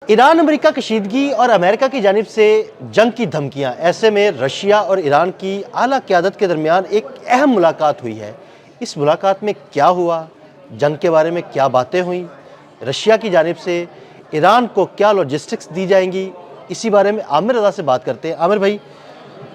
Iran America कशीदगी और America की जानिब से जंग की धमकियां, ऐसे में रशिया और ईरान की आला क़यादत के दरमियान एक अहम मुलाकात हुई है। इस मुलाकात में क्या हुआ, जंग के बारे में क्या बातें हुई, रशिया की जानिब से ईरान को क्या लॉजिस्टिक्स दी जाएंगी, इसी बारे में आमिर रज़ा से बात करते हैं। आमिर भाई,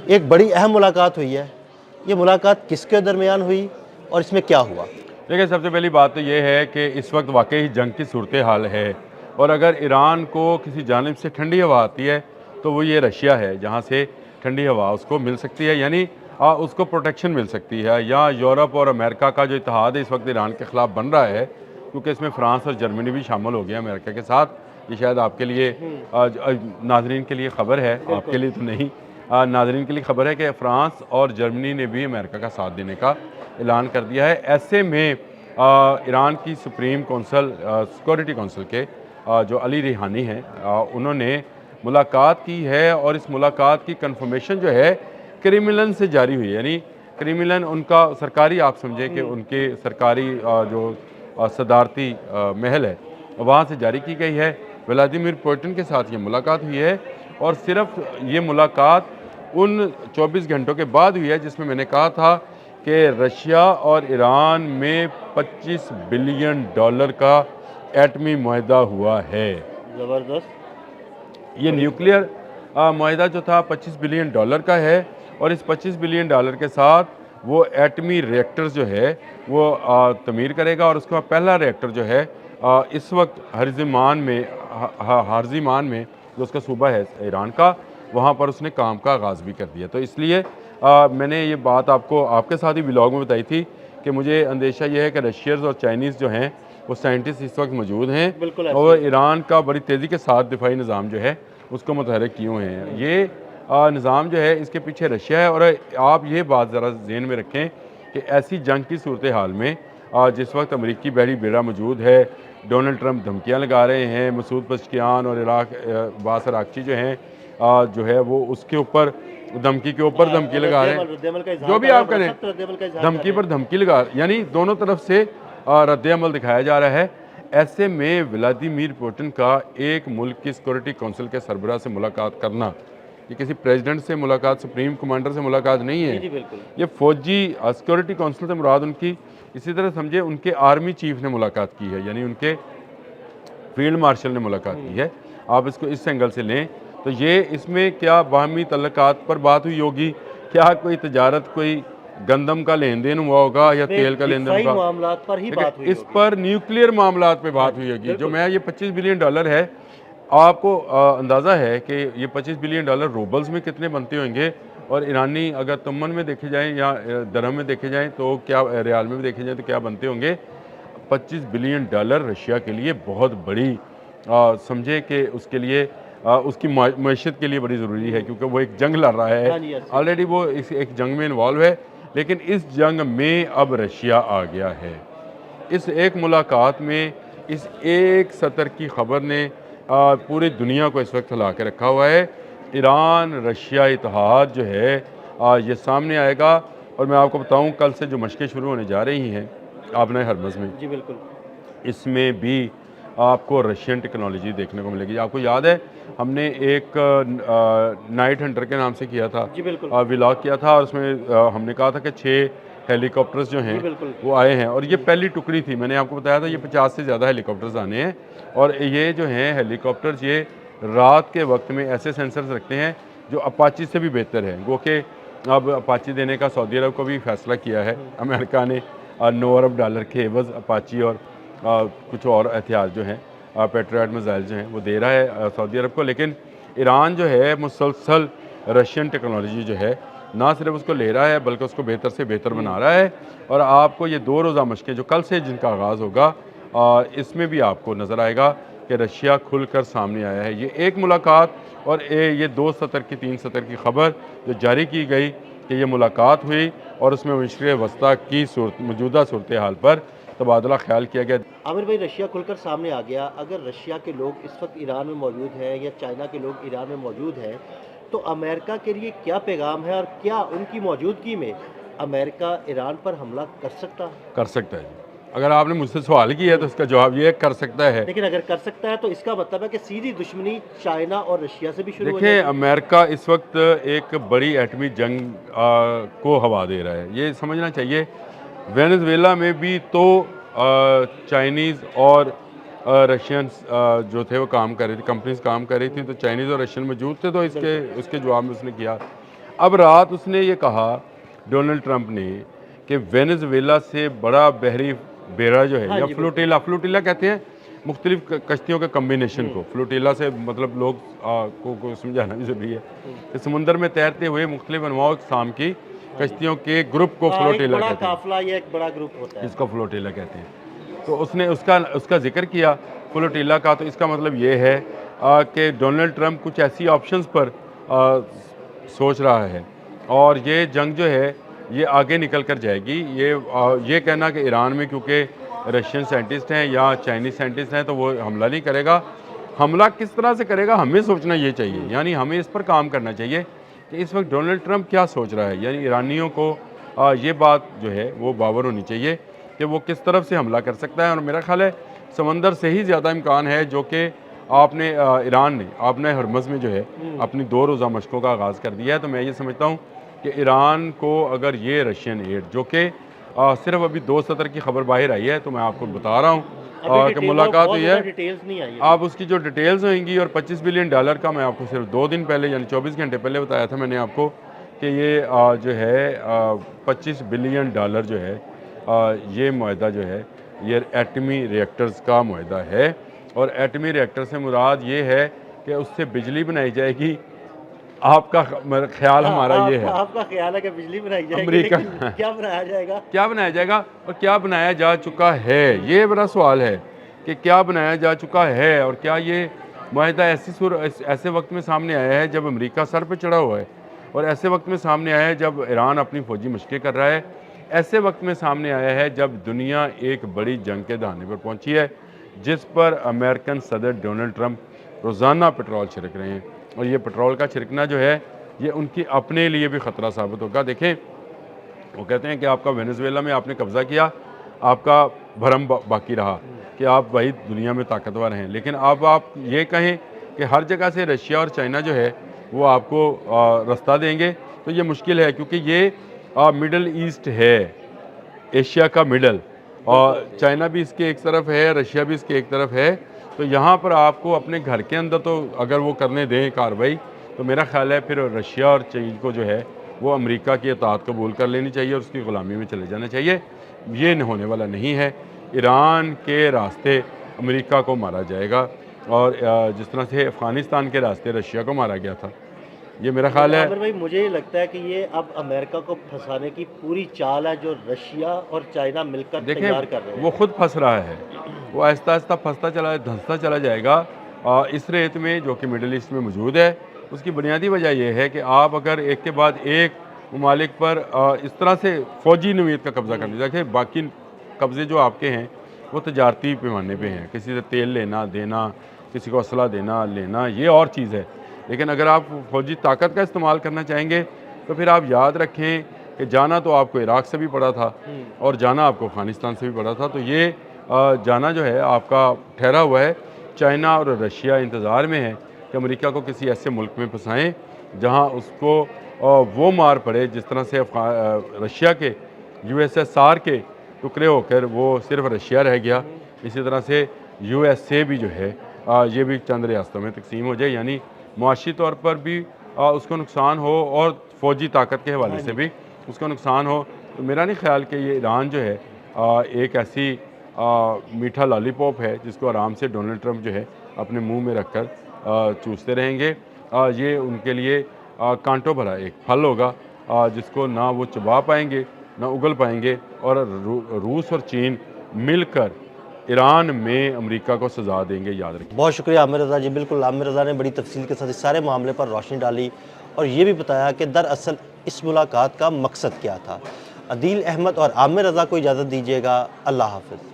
एक बड़ी अहम मुलाकात हुई है, ये मुलाकात किसके दरमियान हुई और इसमें क्या हुआ? देखिए, सबसे पहली बात तो ये है कि इस वक्त वाकई जंग की सूरत हाल है, और अगर ईरान को किसी जानिब से ठंडी हवा आती है तो वो ये रशिया है, जहाँ से ठंडी हवा उसको मिल सकती है, यानी उसको प्रोटेक्शन मिल सकती है। या यूरोप और अमेरिका का जो इत्तेहाद है इस वक्त ईरान के ख़िलाफ़ बन रहा है, क्योंकि इसमें फ़्रांस और जर्मनी भी शामिल हो गया अमेरिका के साथ। ये शायद आपके लिए नाजरीन के लिए ख़बर है, आपके लिए तो नहीं, नाजरीन के लिए ख़बर है कि फ़्रांस और जर्मनी ने भी अमेरिका का साथ देने का ऐलान कर दिया है। ऐसे में ईरान की सुप्रीम कौंसल सिक्योरिटी कौंसिल के जो अली रिहानी हैं, उन्होंने मुलाकात की है, और इस मुलाकात की कंफर्मेशन जो है क्रेमलिन से जारी हुई है। यानी क्रेमलिन उनका सरकारी, आप समझें कि उनके सरकारी जो सदारती महल है, वहाँ से जारी की गई है। व्लादिमीर पुतिन के साथ ये मुलाकात हुई है, और सिर्फ ये मुलाकात उन 24 घंटों के बाद हुई है जिसमें मैंने कहा था कि रशिया और ईरान में $25 बिलियन का एटमी मुआहदा हुआ है। ज़बरदस्त। ये न्यूक्लियर मुआहदा जो था $25 बिलियन का है, और इस $25 बिलियन के साथ वो एटमी रिएक्टर्स जो है वो तमीर करेगा, और उसका पहला रिएक्टर जो है इस वक्त हार्जिमान में जो उसका सूबा है ईरान का, वहाँ पर उसने काम का आगाज़ भी कर दिया। तो इसलिए मैंने ये बात आपको आपके साथ ही व्लॉग में बताई थी कि मुझे अंदेशा ये है कि रशियर्स और चाइनीज़ जो हैं वो साइंटिस्ट इस वक्त मौजूद हैं, और ईरान का बड़ी तेज़ी के साथ दिफाई निज़ाम जो है उसको मुतहर्रिक किए हुए हैं। ये निज़ाम जो है इसके पीछे रशिया है। और आप ये बात ज़रा जहन में रखें कि ऐसी जंग की सूरत हाल में जिस वक्त अमरीकी बहरी बेड़ा मौजूद है, डोनाल्ड ट्रंप धमकियाँ लगा रहे हैं, मसूद पज़ेश्कियान और अब्बास अराग़ची जो है वो उसके ऊपर धमकी के ऊपर धमकी लगा रहे हैं, जो भी आप करें धमकी पर धमकी लगा, यानी दोनों तरफ से रद्द अमल दिखाया जा रहा है। ऐसे में व्लादिमीर पुतिन का एक मुल्क की सिक्योरिटी कौंसिल के सरबराह से मुलाकात करना, ये किसी प्रेसिडेंट से मुलाकात, सुप्रीम कमांडर से मुलाकात नहीं है, ये फौजी सिक्योरिटी कौंसिल से मुराद उनकी, इसी तरह समझे उनके आर्मी चीफ ने मुलाकात की है, यानी उनके फील्ड मार्शल ने मुलाकात की है। आप इसको इस एंगल से लें तो ये इसमें क्या बाहमी तल्लुकात पर बात हुई होगी, क्या कोई तजारत, कोई गंदम का लेन देन हुआ होगा या तेल का लेन देन मामलात पर ही बात हुई इस पर न्यूक्लियर मामलात पे बात हुई होगी। जो मैं ये $25 बिलियन है, आपको अंदाज़ा है कि ये $25 बिलियन रूबल्स में कितने बनते होंगे, और ईरानी अगर तुमन में देखे जाएं या दरहम में देखे जाएं तो क्या, रियाल में भी देखे जाएं तो क्या बनते होंगे। $25 बिलियन रशिया के लिए बहुत बड़ी, समझे कि उसके लिए उसकी मईशत के लिए बड़ी ज़रूरी है, क्योंकि वो एक जंग लड़ रहा है, ऑलरेडी वो इस एक जंग में इन्वॉल्व है, लेकिन इस जंग में अब रशिया आ गया है। इस एक मुलाकात में इस एक सतर की ख़बर ने पूरी दुनिया को इस वक्त हिला के रखा हुआ है। ईरान रशिया इत्तेहाद जो है ये सामने आएगा, और मैं आपको बताऊं कल से जो मशक़ें शुरू होने जा रही हैं आबना हरमज़ में, जी बिल्कुल, इसमें भी आपको रशियन टेक्नोलॉजी देखने को मिलेगी। आपको याद है हमने एक नाइट हंटर के नाम से किया था, जी बिल्कुल, व्लॉग किया था, और उसमें हमने कहा था कि 6 हेलीकॉप्टर्स जो हैं वो आए हैं, और ये पहली टुकड़ी थी। मैंने आपको बताया था ये 50 से ज़्यादा हेलीकॉप्टर्स आने हैं, और ये जो हैं हेलीकॉप्टर्स ये रात के वक्त में ऐसे सेंसर्स रखते हैं जो अपाची से भी बेहतर है। वो कि अब अपाची देने का सऊदी अरब को भी फैसला किया है अमेरिका ने, $9 अरब के एवज़ अपाची और कुछ और एहतियात जो हैं पेट्रियट मिसाइल जो हैं वो दे रहा है सऊदी अरब को। लेकिन ईरान जो है मुसलसल रशियन टेक्नोलॉजी जो है ना सिर्फ उसको ले रहा है बल्कि उसको बेहतर से बेहतर बना रहा है। और आपको ये 2 रोज़ा मशक़ें जो कल से जिनका आगाज़ होगा, इसमें भी आपको नज़र आएगा कि रशिया खुलकर सामने आया है। ये एक मुलाकात और ये 2 सतर की 3 सतर की ख़बर जो जारी की गई कि ये मुलाकात हुई, और उसमें मशरिक़ वस्ता की मौजूदा सूरत हाल पर तबादला ख्याल किया गया। आमिर भाई, रशिया खुलकर सामने आ गया। अगर रशिया के लोग इस वक्त ईरान में मौजूद हैं या चाइना के लोग ईरान में मौजूद हैं, तो अमेरिका के लिए क्या पैगाम है, और क्या उनकी मौजूदगी में अमेरिका ईरान पर हमला कर सकता है? कर सकता है। अगर आपने मुझसे सवाल किया है तो इसका जवाब ये कर सकता है। लेकिन अगर कर सकता है तो इसका मतलब है कि सीधी दुश्मनी चाइना और रशिया से भी शुरू हो देखिए, जाएगी। अमेरिका इस वक्त एक बड़ी एटमी जंग को हवा दे रहा है, ये समझना चाहिए। वेनेजुएला में भी तो चाइनीज़ और रशियंस जो थे वो काम कर रही थी, कंपनीज काम कर रही थी, तो चाइनीज़ और रशियन मौजूद थे, तो उसके जवाब में उसने किया। अब रात उसने ये कहा, डोनाल्ड ट्रंप ने, कि वेनेजुएला से बड़ा बहरी बेड़ा जो है, हाँ या जी, फ्लोटिला, फ्लोटिला कहते हैं मुख्तलिफ कश्तियों के कम्बिनेशन को। फ्लोटिला से मतलब लोग को समझाना भी ज़रूरी है कि समुंदर में तैरते हुए मुख्तलिफ अनवाओ अक़साम की कश्तियों के ग्रुप को एक फ्लोटिला बड़ा कहते हैं, काफिला या एक बड़ा ग्रुप होता है। इसको फ्लोटिला कहते हैं। तो उसने उसका जिक्र किया फ्लोटिला का, तो इसका मतलब ये है कि डोनाल्ड ट्रंप कुछ ऐसी ऑप्शंस पर सोच रहा है, और ये जंग जो है ये आगे निकल कर जाएगी। ये कहना कि ईरान में क्योंकि रशियन साइंटिस्ट हैं या चाइनीज़ साइंटिस्ट हैं तो वो हमला नहीं करेगा, हमला किस तरह से करेगा हमें सोचना ये चाहिए, यानी हमें इस पर काम करना चाहिए कि इस वक्त डोनाल्ड ट्रंप क्या सोच रहा है। यानी ईरानियों को ये बात जो है वो बावर होनी चाहिए कि वो किस तरफ से हमला कर सकता है, और मेरा ख्याल है समंदर से ही ज़्यादा इम्कान है, जो कि ईरान ने आपने हरमज़ में जो है अपनी 2 रोज़ा मशकों का आगाज़ कर दिया है। तो मैं ये समझता हूँ कि ईरान को अगर ये रशियन एड, जो कि सिर्फ अभी 2 सतर की खबर बाहर आई है, तो मैं आपको बता रहा हूँ कि मुलाकात हुई है, डिटेल्स नहीं आई है। आप उसकी जो डिटेल्स होंगी, और $25 बिलियन का मैं आपको सिर्फ 2 दिन पहले यानी 24 घंटे पहले बताया था मैंने आपको कि ये जो है $25 बिलियन जो है ये मुआहदा जो है ये एटमी रिएक्टर्स का मुआहदा है, और एटमी रिएक्टर से मुराद ये है कि उससे बिजली बनाई जाएगी। आपका ख्याल हमारा ये है, आपका ख्याल है कि बिजली बनाई जाएगी, अमेरिका लेकिन क्या बनाया जाएगा? क्या बनाया जाएगा और क्या बनाया जा चुका है, ये बड़ा सवाल है कि क्या बनाया जा चुका है, और क्या ये मुआहदा ऐसे वक्त में सामने आया है जब अमेरिका सर पे चढ़ा हुआ है, और ऐसे वक्त में सामने आया है जब ईरान अपनी फौजी मशक़ें कर रहा है, ऐसे वक्त में सामने आया है जब दुनिया एक बड़ी जंग के दहाने पर पहुंची है, जिस पर अमेरिकन सदर डोनाल्ड ट्रंप रोज़ाना पेट्रोल छिड़क रहे हैं, और ये पेट्रोल का छिड़कना जो है ये उनकी अपने लिए भी ख़तरा साबित होगा। देखें, वो कहते हैं कि आपका वेनेजुएला में आपने कब्ज़ा किया, आपका भरम बाकी रहा कि आप भाई दुनिया में ताकतवर हैं, लेकिन अब आप ये कहें कि हर जगह से रशिया और चाइना जो है वो आपको रास्ता देंगे, तो ये मुश्किल है, क्योंकि ये मिडल ईस्ट है, एशिया का मिडल, और चाइना भी इसके एक तरफ है, रशिया भी इसके एक तरफ है। तो यहाँ पर आपको अपने घर के अंदर तो अगर वो करने दें कार्रवाई, तो मेरा ख्याल है फिर रशिया और चीन को जो है वो अमेरिका की इताअत कबूल कर लेनी चाहिए और उसकी ग़ुलामी में चले जाना चाहिए। ये होने वाला नहीं है। ईरान के रास्ते अमेरिका को मारा जाएगा, और जिस तरह से अफ़गानिस्तान के रास्ते रशिया को मारा गया था, ये मेरा ख्याल है। आमिर भाई, मुझे लगता है कि ये अब अमेरिका को फंसाने की पूरी चाल है जो रशिया और चाइना मिलकर तैयार कर रहे हैं। वो खुद फंस रहा है, वो आहिस्ता आहिस्ता फंसता चला, धंसता चला जाएगा इस रेत में जो कि मिडल ईस्ट में मौजूद है। उसकी बुनियादी वजह यह है कि आप अगर एक के बाद एक ममालिक पर इस तरह से फ़ौजी नवीद का कब्ज़ा कर लिया, देखिए बाकी कब्ज़े जो आपके हैं वो तजारती पैमाने पे हैं, किसी से तेल लेना देना, किसी को असला देना लेना, ये और चीज़ है। लेकिन अगर आप फ़ौजी ताकत का इस्तेमाल करना चाहेंगे तो फिर आप याद रखें कि जाना तो आपको इराक़ से भी पड़ा था और जाना आपको अफ़गानिस्तान से भी पड़ा था। तो ये जाना जो है आपका ठहरा हुआ है। चाइना और रशिया इंतज़ार में है कि अमेरिका को किसी ऐसे मुल्क में फंसाएं जहां उसको वो मार पड़े जिस तरह से रशिया के USSR के टुकड़े होकर वो सिर्फ रशिया रह गया, इसी तरह से USA भी जो है ये भी चंद रियासतों में तकसीम हो जाए, यानी मुआशी तौर पर भी उसको नुकसान हो और फ़ौजी ताकत के हवाले से भी उसको नुकसान हो। तो मेरा नहीं ख्याल कि ये ईरान जो है एक ऐसी मीठा लॉलीपॉप है जिसको आराम से डोनाल्ड ट्रंप जो है अपने मुंह में रखकर चूसते रहेंगे। ये उनके लिए कांटों भरा एक फल होगा जिसको ना वो चबा पाएंगे ना उगल पाएंगे, और रूस और चीन मिलकर ईरान में अमेरिका को सज़ा देंगे, याद रखें। बहुत शुक्रिया आमिर रज़ा जी। बिल्कुल, आमिर रज़ा ने बड़ी तफसील के साथ इस सारे मामले पर रोशनी डाली और ये भी बताया कि दरअसल इस मुलाकात का मकसद क्या था। अदील अहमद और आमिर रज़ा को इजाज़त दीजिएगा। अल्लाह हाफ़िज़।